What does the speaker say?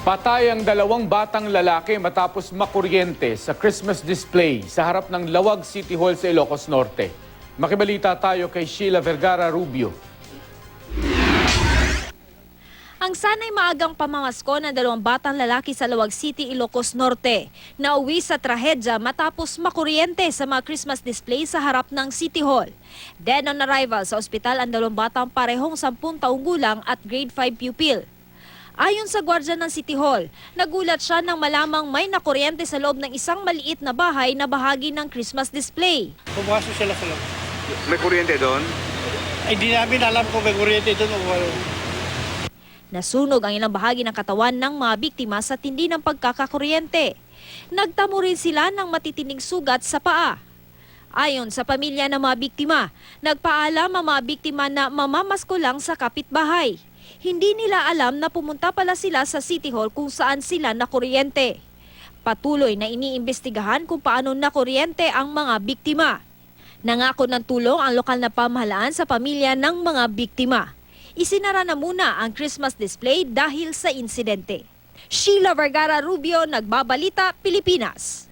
Patay ang dalawang batang lalaki matapos makuryente sa Christmas display sa harap ng Lawag City Hall sa Ilocos Norte. Makibalita tayo kay Sheila Vergara Rubio. Ang sanay maagang pamamasko ng dalawang batang lalaki sa Lawag City, Ilocos Norte, nauwi sa trahedya matapos makuryente sa mga Christmas display sa harap ng City Hall. Dead on arrival sa ospital ang dalawang batang parehong 10 taong gulang at grade 5 pupil. Ayon sa gwardiya ng City Hall, nagulat siya nang malamang may nakuryente sa loob ng isang maliit na bahay na bahagi ng Christmas display. Pumasok sila sa loob. May kuryente doon? Ay, di namin alam kung may kuryente doon o wala. Nasunog ang ilang bahagi ng katawan ng mga biktima sa tindi ng pagkakakuryente. Nagtamo rin sila ng matitining sugat sa paa. Ayon sa pamilya ng mga biktima, nagpaalam ang mga biktima na mamamasko lang sa kapitbahay. Hindi nila alam na pumunta pala sila sa City Hall kung saan sila nakuryente. Patuloy na iniimbestigahan kung paano nakuryente ang mga biktima. Nangako ng tulong ang lokal na pamahalaan sa pamilya ng mga biktima. Isinara na muna ang Christmas display dahil sa insidente. Sheila Vergara Rubio, Nagbabalita, Pilipinas.